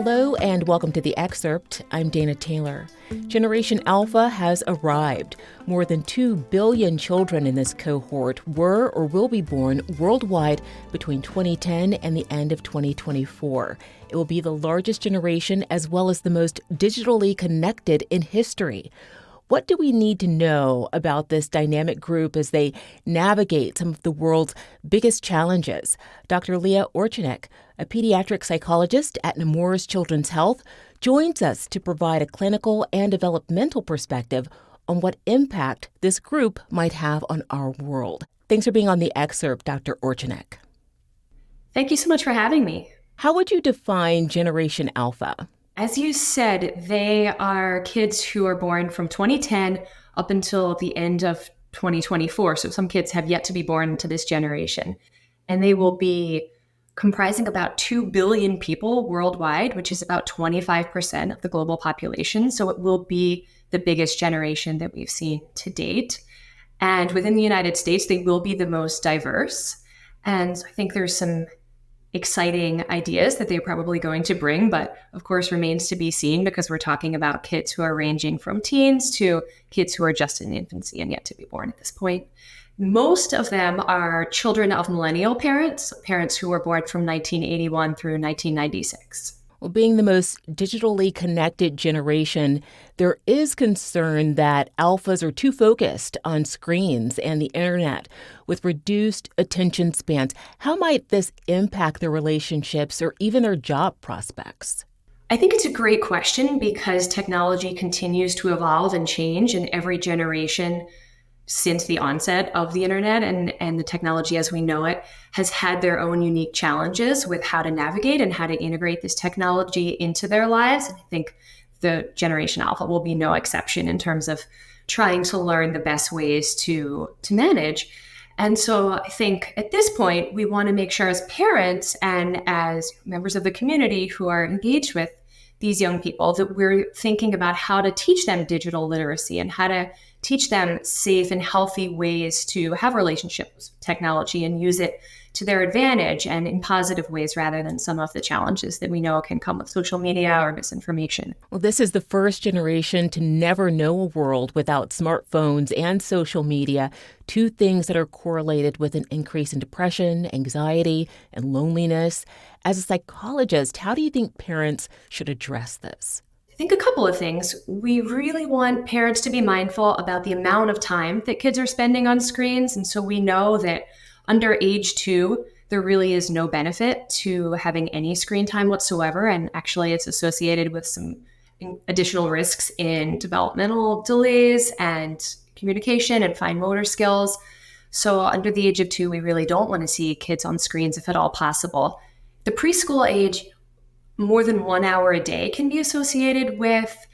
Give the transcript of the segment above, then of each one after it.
Hello and welcome to The Excerpt. I'm Dana Taylor. Generation Alpha has arrived. More than 2 billion children in this cohort were or will be born worldwide between 2010 and the end of 2024. It will be the largest generation as well as the most digitally connected in history. What do we need to know about this dynamic group as they navigate some of the world's biggest challenges? Dr. Leah Orchanek, a pediatric psychologist at Nemours Children's Health, joins us to provide a clinical and developmental perspective on what impact this group might have on our world. Thanks for being on The Excerpt, Dr. Orchanek. Thank you so much for having me. How would you define Generation Alpha? As you said, they are kids who are born from 2010 up until the end of 2024. So some kids have yet to be born into this generation. And they will be comprising about 2 billion people worldwide, which is about 25% of the global population. So it will be the biggest generation that we've seen to date. And within the United States, they will be the most diverse. And I think there's some exciting ideas that they're probably going to bring, but of course remains to be seen because we're talking about kids who are ranging from teens to kids who are just in infancy and yet to be born at this point. Most of them are children of millennial parents, parents who were born from 1981 through 1996. Well, being the most digitally connected generation, there is concern that alphas are too focused on screens and the internet with reduced attention spans. How might this impact their relationships or even their job prospects? I think it's a great question because technology continues to evolve and change in every generation since the onset of the internet, and the technology as we know it has had their own unique challenges with how to navigate and how to integrate this technology into their lives. And I think the Generation Alpha will be no exception in terms of trying to learn the best ways to manage. And so I think at this point, we want to make sure as parents and as members of the community who are engaged with these young people that we're thinking about how to teach them digital literacy and how to teach them safe and healthy ways to have relationships with technology and use it to their advantage and in positive ways rather than some of the challenges that we know can come with social media or misinformation. Well, this is the first generation to never know a world without smartphones and social media, two things that are correlated with an increase in depression, anxiety, and loneliness. As a psychologist, how do you think parents should address this? I think a couple of things. We really want parents to be mindful about the amount of time that kids are spending on screens. And so we know that under age 2, there really is no benefit to having any screen time whatsoever. And actually, it's associated with some additional risks in developmental delays and communication and fine motor skills. So under the age of 2, we really don't want to see kids on screens if at all possible. The preschool age, more than 1 hour a day can be associated with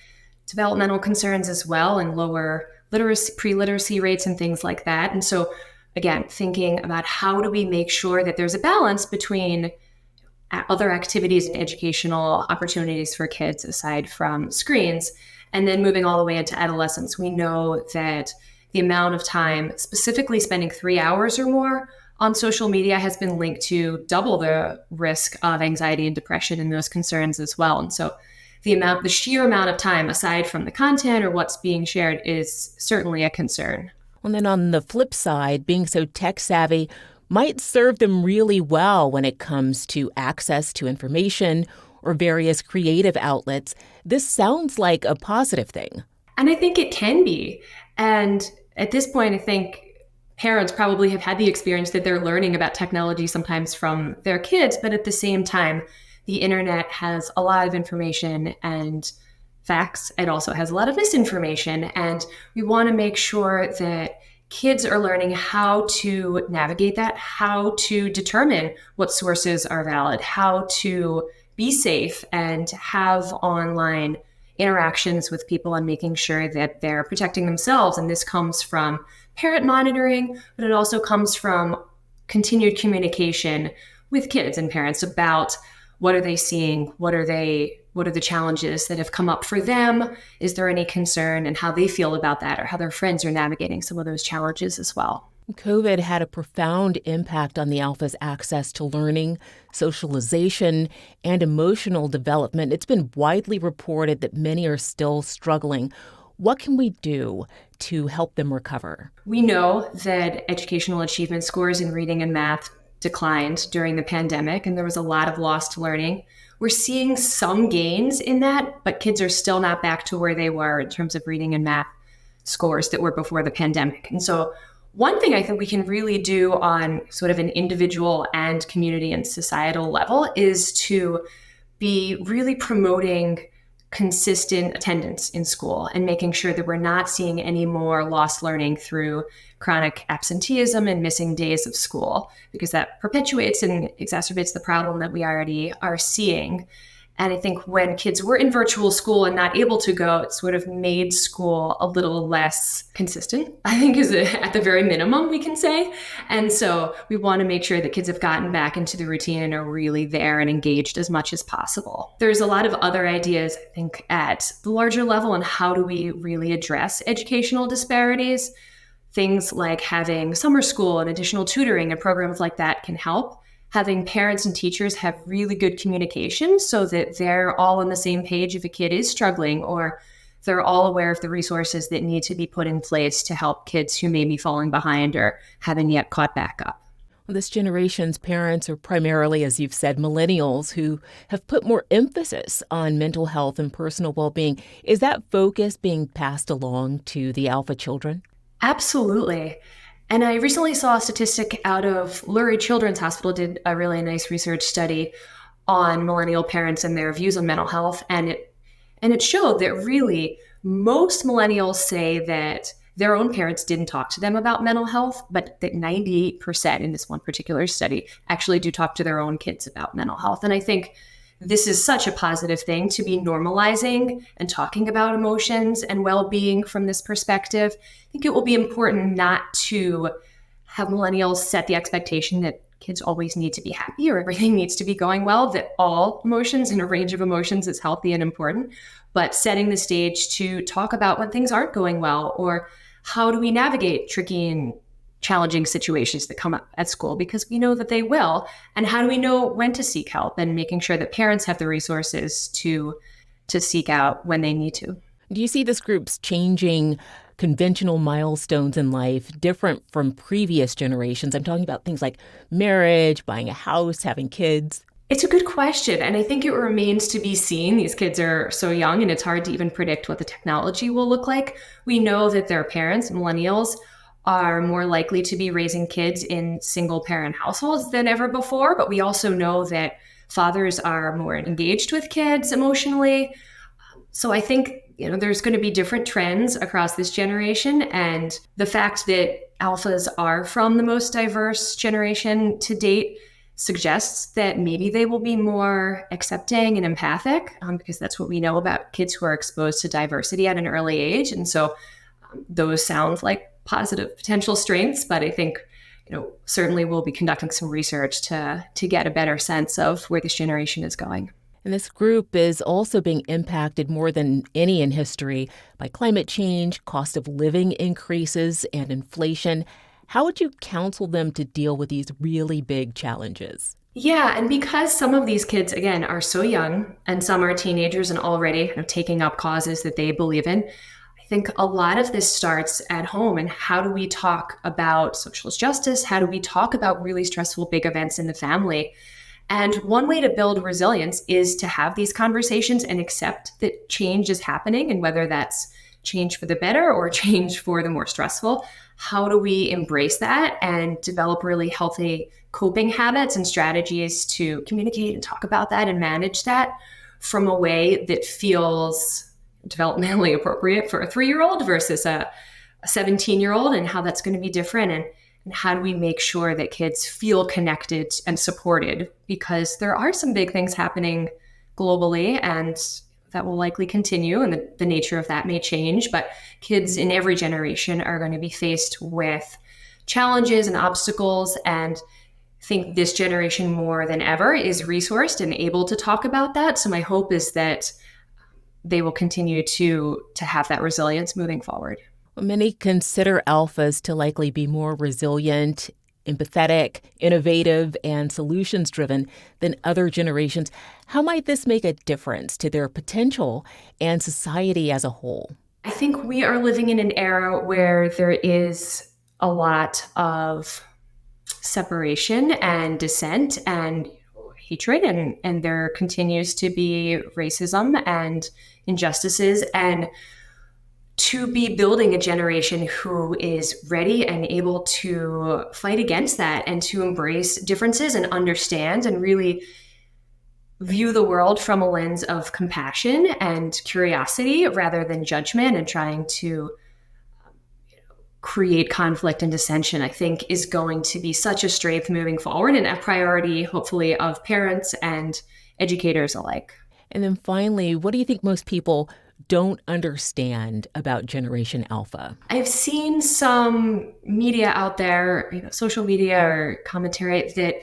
developmental concerns as well and lower pre-literacy rates and things like that. And so, again, thinking about how do we make sure that there's a balance between other activities and educational opportunities for kids aside from screens. And then moving all the way into adolescence, we know that the amount of time, specifically spending 3 hours or more on social media, has been linked to double the risk of anxiety and depression and those concerns as well. And so the sheer amount of time aside from the content or what's being shared is certainly a concern. Well, then on the flip side, being so tech savvy might serve them really well when it comes to access to information or various creative outlets. This sounds like a positive thing. And I think it can be. And at this point, I think parents probably have had the experience that they're learning about technology sometimes from their kids, but at the same time, the internet has a lot of information and facts. It also has a lot of misinformation, and we want to make sure that kids are learning how to navigate that, how to determine what sources are valid, how to be safe and have online interactions with people and making sure that they're protecting themselves. And this comes from parent monitoring, but it also comes from continued communication with kids and parents about what are they seeing, what are the challenges that have come up for them, is there any concern, and how they feel about that or how their friends are navigating some of those challenges as well. COVID had a profound impact on the Alpha's access to learning, socialization, and emotional development. It's been widely reported that many are still struggling. What can we do to help them recover? We know that educational achievement scores in reading and math declined during the pandemic, and there was a lot of lost learning. We're seeing some gains in that, but kids are still not back to where they were in terms of reading and math scores that were before the pandemic. And so one thing I think we can really do on sort of an individual and community and societal level is to be really promoting consistent attendance in school and making sure that we're not seeing any more lost learning through chronic absenteeism and missing days of school, because that perpetuates and exacerbates the problem that we already are seeing. And I think when kids were in virtual school and not able to go, it sort of made school a little less consistent, I think is at the very minimum we can say. And so we want to make sure that kids have gotten back into the routine and are really there and engaged as much as possible. There's a lot of other ideas, I think, at the larger level on how do we really address educational disparities. Things like having summer school and additional tutoring and programs like that can help. Having parents and teachers have really good communication so that they're all on the same page if a kid is struggling, or they're all aware of the resources that need to be put in place to help kids who may be falling behind or haven't yet caught back up. Well, this generation's parents are primarily, as you've said, millennials who have put more emphasis on mental health and personal well-being. Is that focus being passed along to the Alpha children? Absolutely. And I recently saw a statistic out of Lurie Children's Hospital, did a really nice research study on millennial parents and their views on mental health. And it showed that really most millennials say that their own parents didn't talk to them about mental health, but that 98% in this one particular study actually do talk to their own kids about mental health. And I think this is such a positive thing to be normalizing and talking about emotions and well-being from this perspective. I think it will be important not to have millennials set the expectation that kids always need to be happy or everything needs to be going well, that all emotions and a range of emotions is healthy and important, but setting the stage to talk about when things aren't going well, or how do we navigate tricky and challenging situations that come up at school, because we know that they will. And how do we know when to seek help, and making sure that parents have the resources to seek out when they need to. Do you see this group's changing conventional milestones in life different from previous generations? I'm talking about things like marriage, buying a house, having kids. It's a good question. And I think it remains to be seen. These kids are so young and it's hard to even predict what the technology will look like. We know that their parents, millennials, are more likely to be raising kids in single parent households than ever before. But we also know that fathers are more engaged with kids emotionally. So I think, there's going to be different trends across this generation. And the fact that alphas are from the most diverse generation to date suggests that maybe they will be more accepting and empathic, because that's what we know about kids who are exposed to diversity at an early age. And so those sound like positive potential strengths, but I think, certainly we'll be conducting some research to get a better sense of where this generation is going. And this group is also being impacted more than any in history by climate change, cost of living increases, and inflation. How would you counsel them to deal with these really big challenges? Yeah, and because some of these kids, again, are so young, and some are teenagers and already taking up causes that they believe in, I think a lot of this starts at home. And how do we talk about social justice? How do we talk about really stressful big events in the family? And one way to build resilience is to have these conversations and accept that change is happening, and whether that's change for the better or change for the more stressful, how do we embrace that and develop really healthy coping habits and strategies to communicate and talk about that and manage that from a way that feels developmentally appropriate for a 3-year-old versus a 17-year-old, and how that's going to be different. And how do we make sure that kids feel connected and supported? Because there are some big things happening globally, and that will likely continue, and the nature of that may change. But kids in every generation are going to be faced with challenges and obstacles. And I think this generation more than ever is resourced and able to talk about that. So my hope is that they will continue to have that resilience moving forward. Many consider alphas to likely be more resilient, empathetic, innovative, and solutions driven than other generations. How might this make a difference to their potential and society as a whole? I think we are living in an era where there is a lot of separation and dissent and hatred, and there continues to be racism and injustices. And to be building a generation who is ready and able to fight against that and to embrace differences and understand and really view the world from a lens of compassion and curiosity rather than judgment and trying to create conflict and dissension, I think is going to be such a strength moving forward and a priority, hopefully, of parents and educators alike. And then finally, what do you think most people don't understand about Generation Alpha? I've seen some media out there, social media or commentary that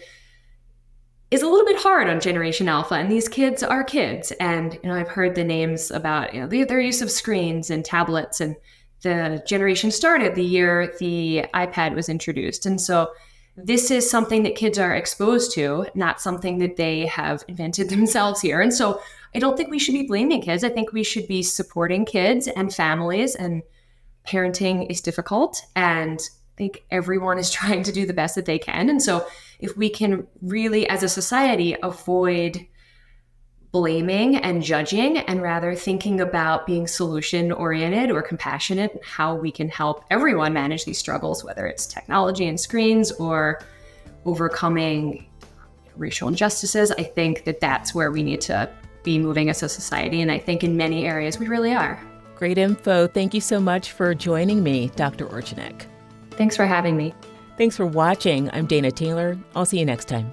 is a little bit hard on Generation Alpha, and these kids are kids. And I've heard the names about their use of screens and tablets, and the generation started the year the iPad was introduced. And so this is something that kids are exposed to, not something that they have invented themselves here. And so I don't think we should be blaming kids. I think we should be supporting kids and families, and parenting is difficult. And I think everyone is trying to do the best that they can. And so if we can really, as a society, avoid blaming and judging and rather thinking about being solution oriented or compassionate, how we can help everyone manage these struggles, whether it's technology and screens or overcoming racial injustices, I think that that's where we need to be moving as a society. And I think in many areas we really are. Great info. Thank you so much for joining me, Dr. Orchanek. Thanks for having me. Thanks for watching. I'm Dana Taylor. I'll see you next time.